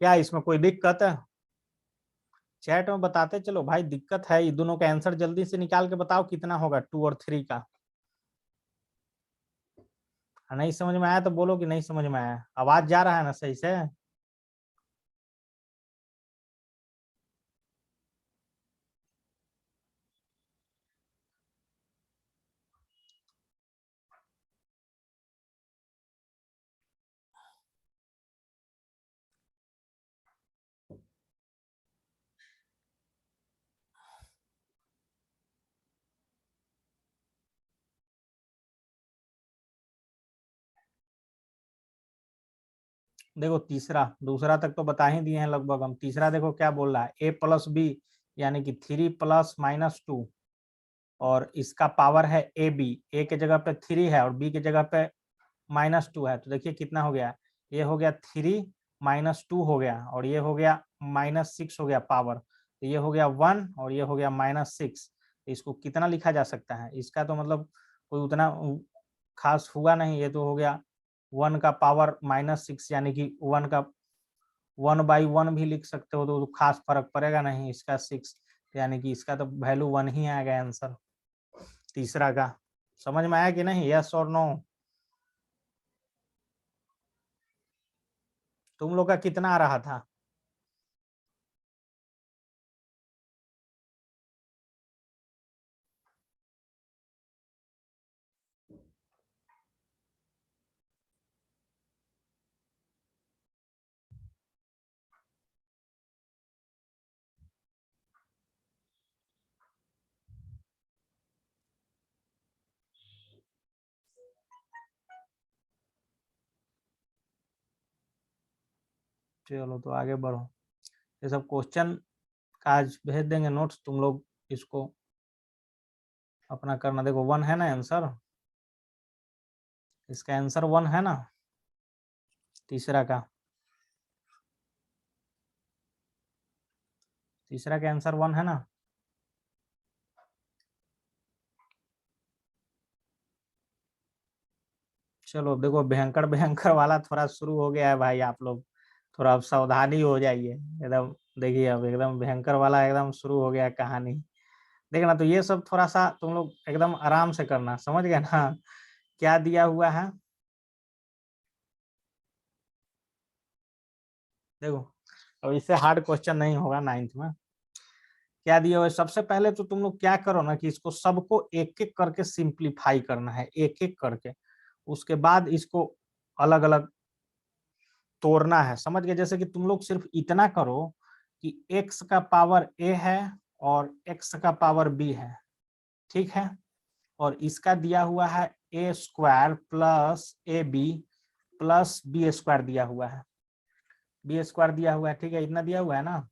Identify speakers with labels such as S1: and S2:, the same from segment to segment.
S1: क्या इसमें कोई दिक्कत है? चैट में बताते चलो भाई, दिक्कत है? ये दोनों का आंसर जल्दी से निकाल के बताओ कितना होगा 2 और 3 का। नहीं समझ में आया तो बोलो कि नहीं समझ में आया। आवाज जा रहा है ना सही से? देखो तीसरा, दूसरा तक तो बता ही दिए हैं लगभग हम। तीसरा देखो क्या बोल रहा है, ए प्लस बी यानी कि 3 प्लस माइनस 2, और इसका पावर है ए बी। ए के जगह पे 3 है और बी के जगह पे -2 है, तो देखिए कितना हो गया। ये हो गया 3 -2 हो गया, और ये हो गया -6 हो गया पावर, तो ये हो गया 1 और ये हो गया -6। इसको कितना लिखा जा सकता है? इसका तो मतलब कोई उतना खास हुआ नहीं। ये तो हो गया 1 का पावर -6 यानी कि 1 का 1/1 भी लिख सकते हो, तो खास फर्क पड़ेगा नहीं। इसका 6 यानी कि इसका तो वैल्यू 1 ही आएगा आंसर तीसरा का। समझ में आया कि नहीं? यस और नो? तुम लोग का कितना आ रहा था? चलो तो आगे बढ़ो। ये सब क्वेश्चन का आज भेज देंगे नोट्स, तुम लोग इसको अपना करना। देखो 1 है ना आंसर, इसका आंसर 1 है ना तीसरा का? तीसरा का आंसर 1 है ना? चलो देखो, भयंकर भयंकर वाला थोड़ा शुरू हो गया है भाई। आप लोग थोड़ा अब सावधानी हो जाइए एकदम। देखिए अब एकदम भयंकर वाला एकदम शुरू हो गया कहानी। देखना, तो ये सब थोड़ा सा तुम लोग एकदम आराम से करना, समझ गए ना? क्या दिया हुआ है देखो। अब इससे हार्ड क्वेश्चन नहीं होगा 9th में। क्या दिया हुआ है, सबसे पहले तो तुम लोग क्या करो ना कि इसको सबको एक एक करके सिंप्लीफाई करना है, एक एक करके। उसके बाद इसको अलग अलग तोड़ना है, समझ गए? जैसे कि तुम लोग सिर्फ इतना करो कि x का पावर a है और x का पावर b है, ठीक है? और इसका दिया हुआ है a square plus A B plus B square दिया हुआ है, बी स्क्वायर दिया हुआ है, ठीक है? इतना दिया हुआ है ना।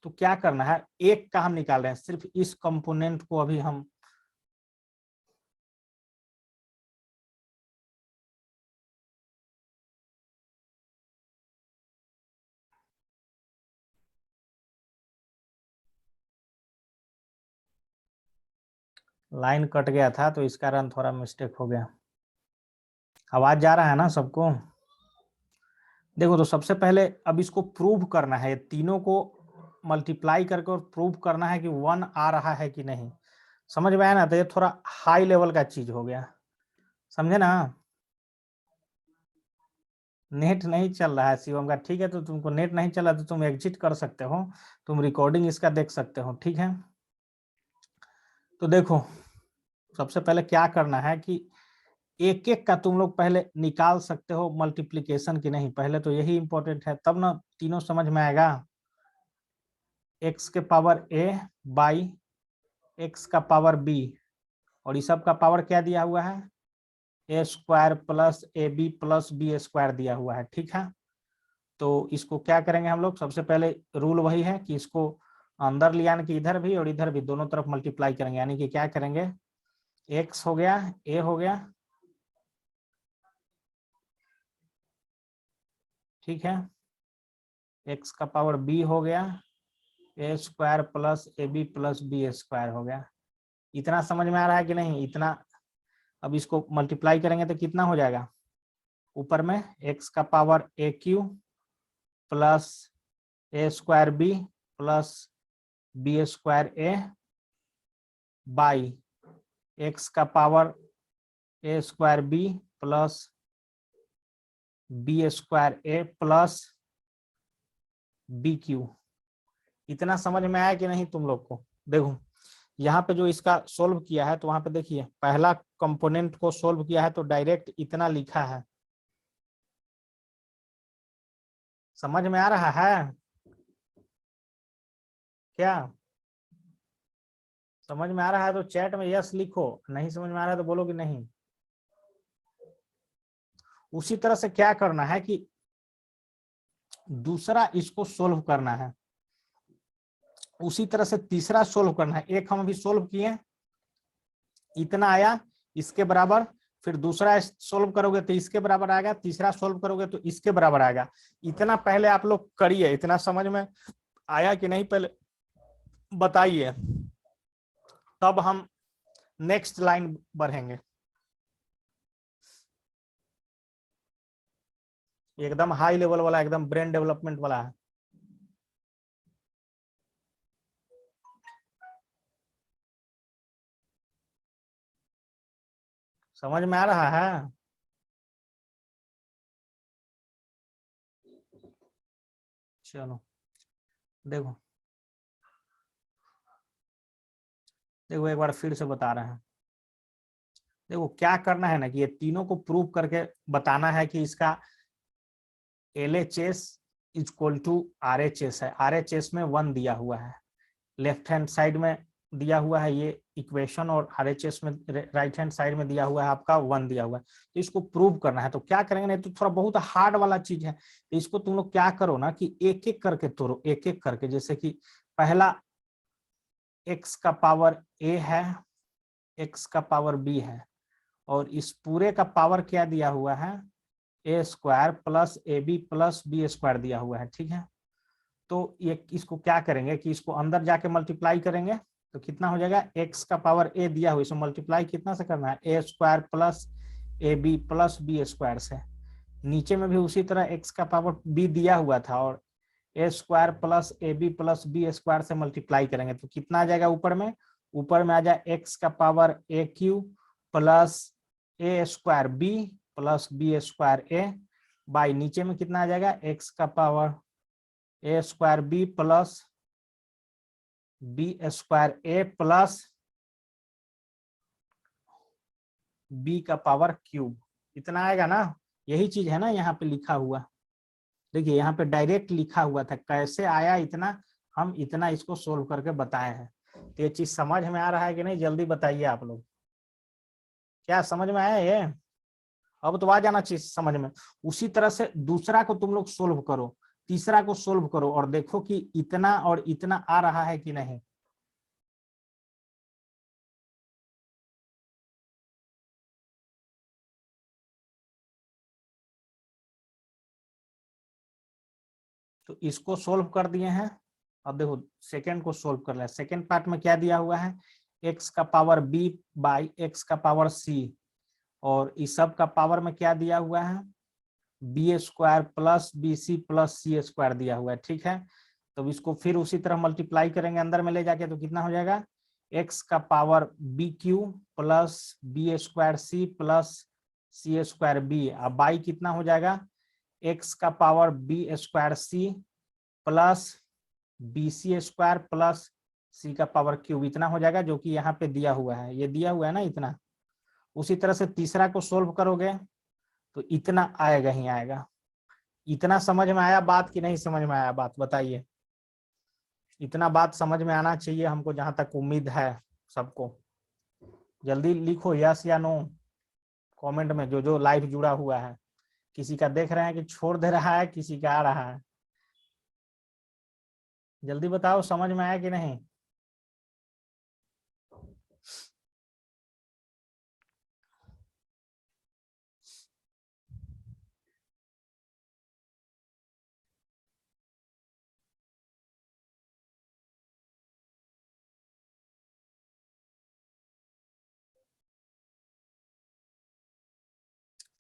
S1: तो क्या करना है, एक का हम निकाल रहे हैं, सिर्फ इस कंपोनेंट को अभी हम लाइन कट गया था तो इस कारण थोड़ा मिस्टेक हो गया। आवाज जा रहा है ना सबको? देखो तो सबसे पहले अब इसको प्रूव करना है, तीनों को मल्टीप्लाई करके और प्रूव करना है कि 1 आ रहा है कि नहीं। समझ में आया ना? तो ये थोड़ा हाई लेवल का चीज हो गया, समझे ना? नेट नहीं चल रहा है शिवम का, ठीक है? तो तुमको नेट नहीं चला तो तुम एग्जिट कर सकते हो, तुम रिकॉर्डिंग इसका देख सकते हो, ठीक है? तो देखो सबसे पहले क्या करना है कि एक एक का तुम लोग पहले निकाल सकते हो मल्टीप्लीकेशन की नहीं, पहले तो यही इंपॉर्टेंट है, तब ना तीनों समझ में आएगा। एक्स के पावर ए बाई एक्स का पावर बी, और इस सब का पावर क्या दिया हुआ है, a square plus A B plus B square दिया हुआ है, ठीक है? तो इसको क्या करेंगे हम लोग, सबसे पहले रूल वही है कि इसको अंदर ले आने की इधर भी और इधर भी दोनों तरफ मल्टीप्लाई करेंगे, यानी कि क्या करेंगे, एक्स हो गया, ए हो गया, ठीक है? एक्स का पावर बी हो गया, a square plus A B plus B square हो गया। इतना समझ में आ रहा है कि नहीं? इतना अब इसको मल्टीप्लाई करेंगे तो कितना हो जाएगा, ऊपर में एक्स का power a cube plus a square b plus B square a by x का power a square b plus B square a plus b cube. इतना समझ में आया कि नहीं तुम लोग को? देखो यहाँ पे जो इसका सोल्व किया है तो वहां पे देखिए पहला कंपोनेंट को सोल्व किया है तो डायरेक्ट इतना लिखा है। समझ में आ रहा है क्या? समझ में आ रहा है तो चैट में यस लिखो, नहीं समझ में आ रहा है तो बोलो कि नहीं। उसी तरह से क्या करना है कि दूसरा इसको सोल्व करना है, उसी तरह से तीसरा सोल्व करना है। एक हम अभी सोल्व किए, इतना आया इसके बराबर, फिर दूसरा सोल्व करोगे तो इसके बराबर आएगा, तीसरा सोल्व करोगे तो इसके बराबर आएगा। इतना पहले आप लोग करिए। इतना समझ में आया कि नहीं पहले बताइए, तब हम नेक्स्ट लाइन बढ़ेंगे। एकदम हाई लेवल वाला, एकदम ब्रेन डेवलपमेंट वाला है। समझ में आ रहा है? चलो देखो, देखो एक बार फिर से बता रहे हैं। देखो क्या करना है ना कि ये तीनों को प्रूव करके बताना है कि इसका LHS इक्वल टू RHS है। RHS में 1 दिया हुआ है, लेफ्ट हैंड साइड में दिया हुआ है ये इक्वेशन, और RHS में राइट हैंड साइड में दिया हुआ है आपका 1 दिया हुआ है। तो इसको प्रूव करना है तो क्या करेंगे, नहीं तो थोड़ा बहुत हार्ड वाला चीज है। तो इसको तुम लोग क्या करो ना कि एक एक करके तोड़ो, एक एक करके। जैसे कि पहला x का पावर a है, x का पावर b है, और इस पूरे का पावर क्या दिया हुआ है, a square plus A B plus B square दिया हुआ है। ठीक है, तो ये इसको क्या करेंगे कि इसको अंदर जाके मल्टीप्लाई करेंगे तो कितना हो जाएगा, x का पावर a दिया हुआ, इसमें मल्टीप्लाई कितना से करना है, a square plus A B plus B square से। नीचे में भी उसी तरह x का पावर b दिया हुआ था, और a square plus A B plus B square से मल्टीप्लाई करेंगे तो कितना आ जाएगा ऊपर में, ऊपर में आ जाए एक्स का power a cube plus a square b plus B square a by नीचे में कितना आ जाएगा, एक्स का power a square b plus B square a plus b का पावर क्यूब। इतना आएगा ना, यही चीज है ना यहाँ पे लिखा हुआ। देखिए यहाँ पे डायरेक्ट लिखा हुआ था, कैसे आया इतना, हम इतना इसको सोल्व करके बताए हैं। तो ये चीज समझ में आ रहा है कि नहीं, जल्दी बताइए आप लोग। क्या समझ में आया ये? अब तो आ जाना चाहिए समझ में। उसी तरह से दूसरा को तुम लोग सोल्व करो, तीसरा को सोल्व करो, और देखो कि इतना और इतना आ रहा है कि नहीं। तो इसको सोल्व कर दिए हैं। अब देखो सेकंड को सोल्व कर ले। सेकंड पार्ट में क्या दिया हुआ है, एक्स का पावर बी बाई एक्स का पावर सी, और इस सब का पावर में क्या दिया हुआ है, b square plus b c plus c square दिया हुआ है। ठीक है, तो इसको फिर उसी तरह मल्टीप्लाई करेंगे अंदर में ले जाके तो कितना हो जाएगा, एक्स का power b cube plus B square c plus c square b, अब बाई कितना हो जाएगा, एक्स का power b square c plus b c square plus c का पावर क्यूब। इतना हो जाएगा जो कि यहाँ पे दिया हुआ है, ये दिया हुआ है ना इतना। उसी तरह से तीसरा को सोल्व करोगे तो इतना आएगा ही आएगा। इतना समझ में आया बात कि नहीं समझ में आया बात, बताइए। इतना बात समझ में आना चाहिए हमको, जहां तक उम्मीद है सबको। जल्दी लिखो यस या नो कमेंट में, जो जो लाइव जुड़ा हुआ है। किसी का देख रहे हैं कि छोड़ दे रहा है, किसी का आ रहा है। जल्दी बताओ समझ में आया कि नहीं।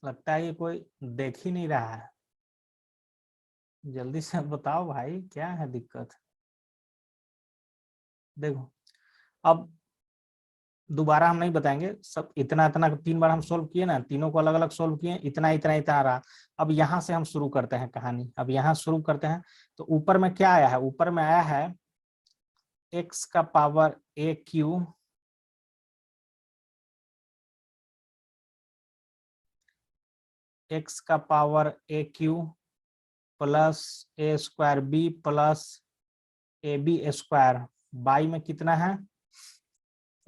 S1: लगता है कि कोई देख ही नहीं रहा है। जल्दी से बताओ भाई, क्या है दिक्कत। देखो अब दोबारा हम नहीं बताएंगे, सब इतना इतना 3 बार हम सोल्व किए ना, तीनों को अलग अलग सोल्व किए, इतना इतना इतना रहा। अब यहाँ से हम शुरू करते हैं कहानी, अब यहाँ शुरू करते हैं। तो ऊपर में क्या आया है, ऊपर में आया है x का पावर a क्यू x का power a cube plus a square b plus A b square, by में कितना है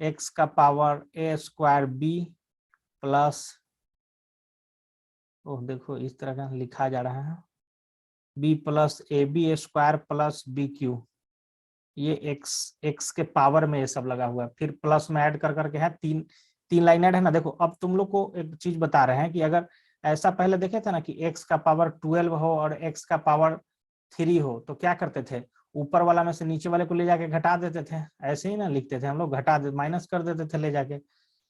S1: x का power a square b plus, ओह देखो इस तरह का लिखा जा रहा है, b प्लस ए b square plus b cube. ये x के पावर में ये सब लगा हुआ है, फिर प्लस में ऐड कर करके है, तीन तीन लाइन ऐड है ना। देखो अब तुम लोग को एक चीज बता रहे हैं कि अगर ऐसा पहले देखे थे ना कि x का पावर 12 हो और x का पावर 3 हो, तो क्या करते थे, ऊपर वाला में से नीचे वाले को ले जाके घटा देते थे, ऐसे ही ना लिखते थे हम लोग, घटा दे माइनस कर देते थे ले जाके,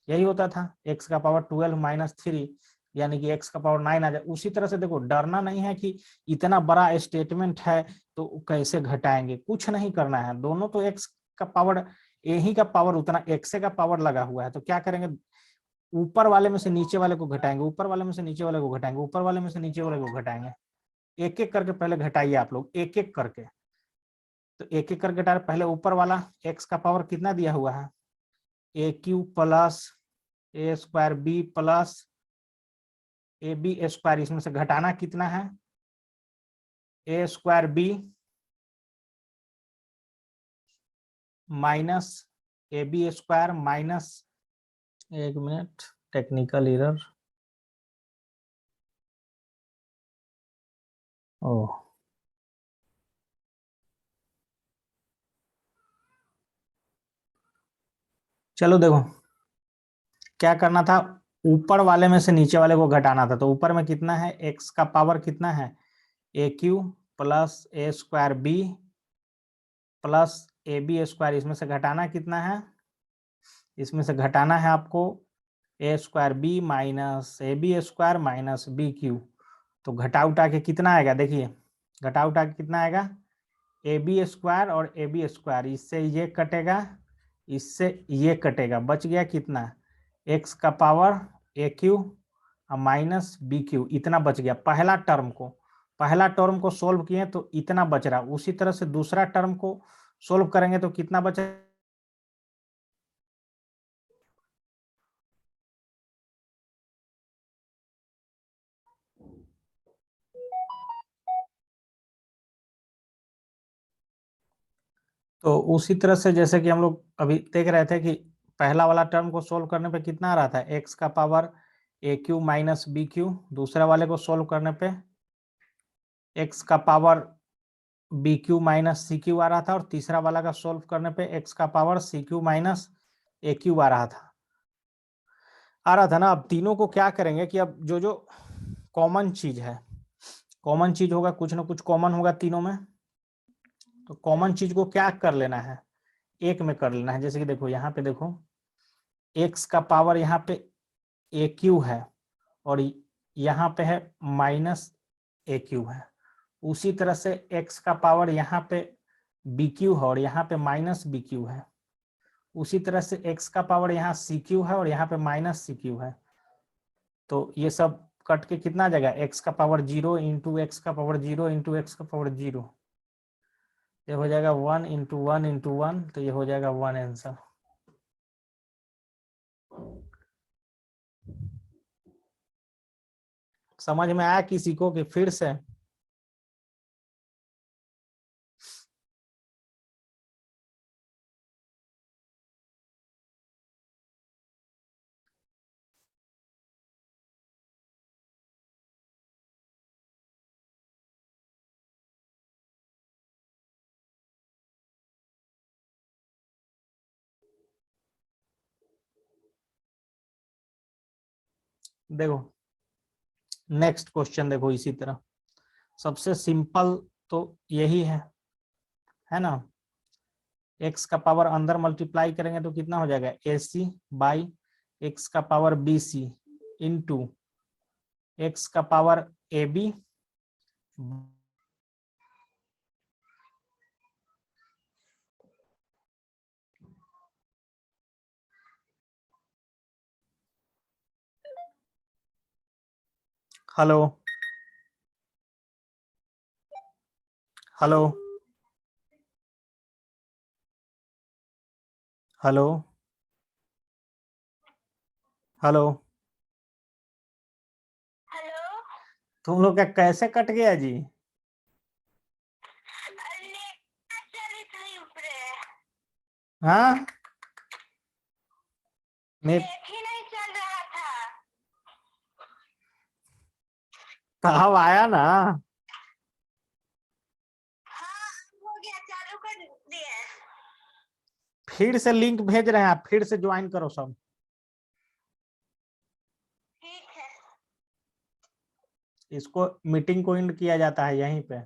S1: यही होता था। x का पावर 12 माइनस 3 यानी कि x का पावर 9 आ जाए। उसी तरह से देखो, डरना नहीं है कि इतना बड़ा स्टेटमेंट है तो कैसे घटाएंगे, कुछ नहीं करना है, दोनों तो x का पावर a ही का पावर उतना x का पावर लगा हुआ है, तो क्या करेंगे, ऊपर वाले में से नीचे वाले को घटाएंगे, ऊपर वाले में से नीचे वाले को घटाएंगे, ऊपर वाले में से नीचे वाले को घटाएंगे। एक एक करके पहले घटाइए आप लोग, एक एक करके। तो एक एक करके घटा, पहले ऊपर वाला x का पावर कितना दिया हुआ है, a cube plus a square b plus A b square, इसमें से घटाना कितना है, a square b minus a b square minus, एक मिनट टेक्निकल एरर, ओह चलो देखो क्या करना था, ऊपर वाले में से नीचे वाले को घटाना था। तो ऊपर में कितना है, x का पावर कितना है, a cube plus a square b plus A b square, इसमें से घटाना कितना है, इसमें से घटाना है आपको a square b minus a b square minus b cube. तो घटा उठा के कितना आएगा, देखिए घटा उठा के कितना आएगा, ए बी स्क्वायर और ए बी स्क्वायर, इससे ये कटेगा, इससे ये कटेगा, बच गया कितना, एक्स का power a cube minus b cube, इतना बच गया। पहला टर्म को सोल्व किए तो इतना बच रहा, उसी तरह से दूसरा टर्म को सोल्व करेंगे तो कितना बचे, तो उसी तरह से जैसे कि हम लोग अभी देख रहे थे कि पहला वाला टर्म को सोल्व करने पे कितना आ रहा था, एक्स का power a cube minus b cube, दूसरा वाले को सोल्व करने पे एक्स का power b cube minus c cube आ रहा था, और तीसरा वाला का सोल्व करने पे एक्स का पावर सी क्यू माइनस ए क्यू आ रहा था ना। अब तीनों को क्या करेंगे कि अब जो जो कॉमन चीज है, कॉमन चीज होगा, कुछ ना कुछ कॉमन होगा तीनों में, तो कॉमन चीज को क्या कर लेना है, एक में कर लेना है। जैसे कि देखो यहाँ पे देखो, एक्स का पावर यहाँ पे ए क्यू है और यहाँ पे है माइनस ए क्यू है, उसी तरह से एक्स का पावर यहाँ पे बी क्यू है और यहाँ पे माइनस बी क्यू है, उसी तरह से एक्स का पावर यहाँ सी क्यू है और यहाँ पे माइनस सी क्यू है। तो ये सब कट के कितना आ जाएगा, एक्स का पावर 0 इंटू एक्स का पावर 0 इंटू एक्स का पावर 0, ये हो जाएगा 1 इंटू 1 इंटू 1, तो ये हो जाएगा 1 आंसर। समझ में आया किसी को कि फिर से, देखो नेक्स्ट क्वेश्चन देखो, इसी तरह सबसे सिंपल तो यही है ना, एक्स का पावर अंदर मल्टीप्लाई करेंगे तो कितना हो जाएगा, ए सी बाई एक्स का power b c into x का power a b hello hello hello hello
S2: hello.
S1: तुम लोग का कैसे कट गया जी? हाँ नेट
S2: ही नहीं चल रहा था।
S1: अब आया ना?
S2: हाँ हो गया, चालू कर दिए।
S1: फिर से लिंक भेज रहे हैं, आप फिर से ज्वाइन करो सब।
S2: ठीक है।
S1: इसको मीटिंग को एंड किया जाता है यहीं पे।